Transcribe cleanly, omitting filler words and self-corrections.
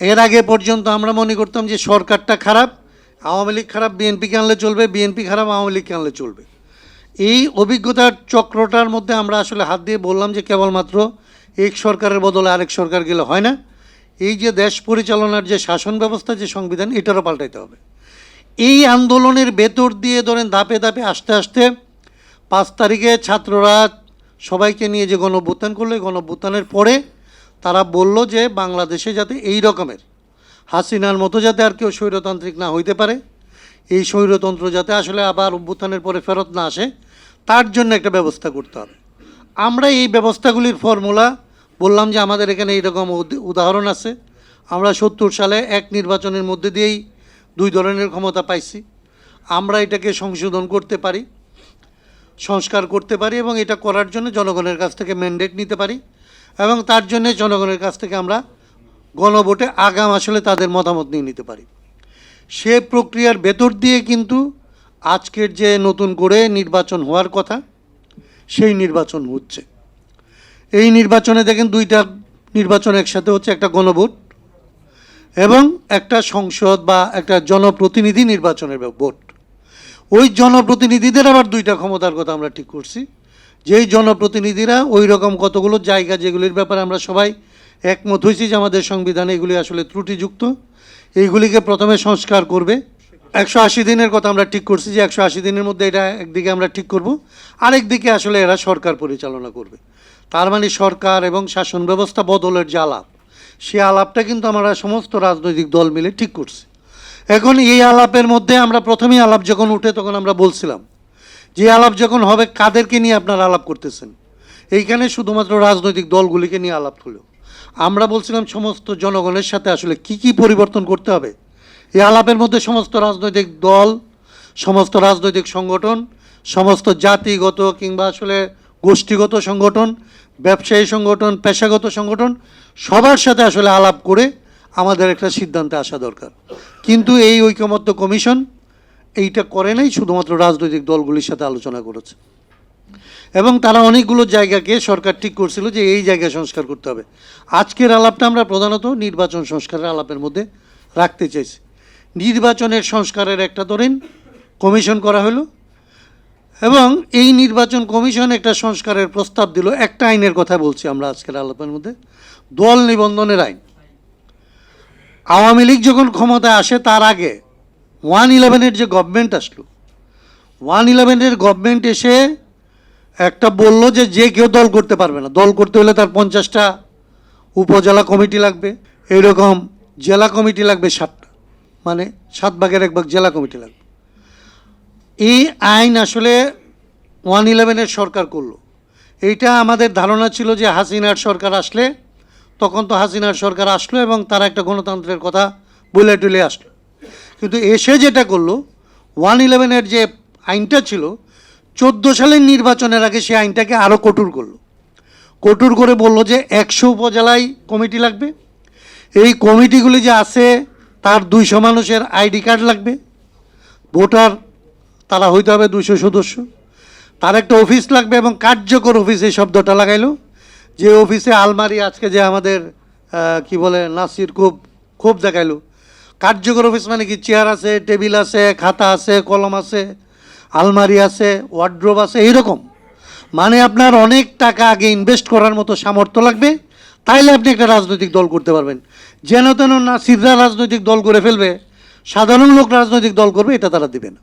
এর আগে পর্যন্ত আমরা মনে করতাম যে সরকারটা খারাপ, আওয়ামী লীগ খারাপ, বিএনপিকে আনলে চলবে, বিএনপি খারাপ, আওয়ামী লীগকে আনলে চলবে। এই অভিজ্ঞতার চক্রটার মধ্যে আমরা আসলে হাত দিয়ে বললাম যে কেবলমাত্র এক সরকারের বদলে আরেক সরকার গেলে হয় না। এই যে দেশ পরিচালনার যে শাসন ব্যবস্থা, যে সংবিধান, এটারও পাল্টাইতে হবে। এই আন্দোলনের ভেতর দিয়ে ধরেন ধাপে ধাপে আস্তে আস্তে 5 তারিখে ছাত্ররা সবাইকে নিয়ে যে গণঅভ্যুত্থান করলো, গণঅভ্যুত্থানের পরে তারা বলল যে বাংলাদেশে যাতে এই রকমের হাসিনার মতো যাতে আর কেউ স্বৈরতান্ত্রিক না হইতে পারে, এই স্বৈরতন্ত্র যাতে আসলে আবার অভ্যুত্থানের পরে ফেরত না আসে, তার জন্য একটা ব্যবস্থা করতে হবে। আমরা এই ব্যবস্থাগুলির ফর্মুলা বললাম যে আমাদের এখানে এইরকম উদাহরণ আছে। আমরা 70 সালে এক নির্বাচনের মধ্যে দিয়েই 2 ধরনের ক্ষমতা পাইছি। আমরা এটাকে সংশোধন করতে পারি, সংস্কার করতে পারি, এবং এটা করার জন্য জনগণের কাছ থেকে ম্যান্ডেট নিতে পারি, এবং তার জন্য জনগণের কাছ থেকে আমরা গণভোটে আগাম আসলে তাদের মতামত নিয়ে নিতে পারি। সে প্রক্রিয়ার ভেতর দিয়ে কিন্তু আজকের যে নতুন করে নির্বাচন হওয়ার কথা, সেই নির্বাচন হচ্ছে। এই নির্বাচনে দেখেন 2টা নির্বাচন একসাথে হচ্ছে, একটা গণভোট এবং একটা সংসদ বা একটা জনপ্রতিনিধি নির্বাচনের ভোট। ওই জনপ্রতিনিধিদের আবার 2টা ক্ষমতার কথা আমরা ঠিক করছি, যেই জনপ্রতিনিধিরা ওই রকম কতগুলো জায়গা যেগুলির ব্যাপারে আমরা সবাই একমত হয়েছি যে আমাদের সংবিধানে এগুলি আসলে ত্রুটিযুক্ত, এইগুলিকে প্রথমে সংস্কার করবে। 180 দিনের কথা আমরা ঠিক করছি যে 180 দিনের মধ্যে এটা একদিকে আমরা ঠিক করব, আরেকদিকে আসলে এরা সরকার পরিচালনা করবে। তার মানে সরকার এবং শাসন ব্যবস্থা বদলের যে আলাপ, সে আলাপটা কিন্তু আমরা সমস্ত রাজনৈতিক দল মিলে ঠিক করছি। এখন এই আলাপের মধ্যে আমরা প্রথমেই আলাপ যখন উঠে তখন আমরা বলছিলাম যে আলাপ যখন হবে কাদেরকে নিয়ে আপনারা আলাপ করতেছেন, এইখানে শুধুমাত্র রাজনৈতিক দলগুলিকে নিয়ে আলাপ হলো। আমরা বলছিলাম সমস্ত জনগণের সাথে আসলে কি পরিবর্তন করতে হবে। এই আলাপের মধ্যে সমস্ত রাজনৈতিক দল, সমস্ত রাজনৈতিক সংগঠন, সমস্ত জাতিগত কিংবা আসলে গোষ্ঠীগত সংগঠন, ব্যবসায়ী সংগঠন, পেশাগত সংগঠন, সবার সাথে আসলে আলাপ করে আমাদের একটা সিদ্ধান্তে আসা দরকার। কিন্তু এই ঐকমত্য কমিশন এইটা করে নাই, শুধুমাত্র রাজনৈতিক দলগুলির সাথে আলোচনা করেছে, এবং তারা অনেকগুলো জায়গাকে সরকার ঠিক করছিল যে এই জায়গায় সংস্কার করতে হবে। আজকের আলাপটা আমরা প্রধানত নির্বাচন সংস্কারের আলাপের মধ্যে রাখতে চাইছি। নির্বাচনের সংস্কারের একটা ধরেন কমিশন করা হলো, এবং এই নির্বাচন কমিশন একটা সংস্কারের প্রস্তাব দিল। একটা আইনের কথা বলছি আমরা আজকের আলাপের মধ্যে, দল নিবন্ধনের আইন। আওয়ামী লীগ যখন ক্ষমতায় আসে তার আগে 111-এর যে গভর্নমেন্ট আসলো, 111-এর গভর্নমেন্ট এসে একটা বলল যে যে কেউ দল করতে পারবে না, দল করতে হলে তার 50টা উপজেলা কমিটি লাগবে, এরকম জেলা কমিটি লাগবে 7টা, মানে 7 ভাগের 1 ভাগ জেলা কমিটি লাগবে। এই আইন আসলে 111-এর সরকার করলো। এইটা আমাদের ধারণা ছিল যে হাসিনার সরকার আসলে, তখন তো হাসিনার সরকার আসলো এবং তারা একটা গণতন্ত্রের কথা বলে টুলে আসলো, কিন্তু এসে যেটা করলো 111-এর যে আইনটা ছিল 14 সালের নির্বাচনের আগে সেই আইনটাকে আরও কঠোর করলো। কঠোর করে বললো যে 100 উপজেলায় কমিটি লাগবে, এই কমিটিগুলি যে আছে তার 200 মানুষের আইডি কার্ড লাগবে, ভোটার তারা হইতে হবে 200 সদস্য, তার একটা অফিস লাগবে, এবং কার্যকর অফিস এই শব্দটা লাগাইলো। যে অফিসে আলমারি, আজকে যে আমাদের কি বলে নাসির খুব দেখাইলো, কার্যকর অফিস মানে কি, চেয়ার আছে, টেবিল আছে, খাতা আছে, কলম আছে, আলমারি আছে, ওয়ার্ড্রোব আছে, এইরকম। মানে আপনার অনেক টাকা আগে ইনভেস্ট করার মতো সামর্থ্য লাগবে, তাইলে আপনি একটা রাজনৈতিক দল করতে পারবেন। যেন তেন নাসিররা রাজনৈতিক দল করে ফেলবে, সাধারণ লোক রাজনৈতিক দল করবে, এটা তারা দিবে না।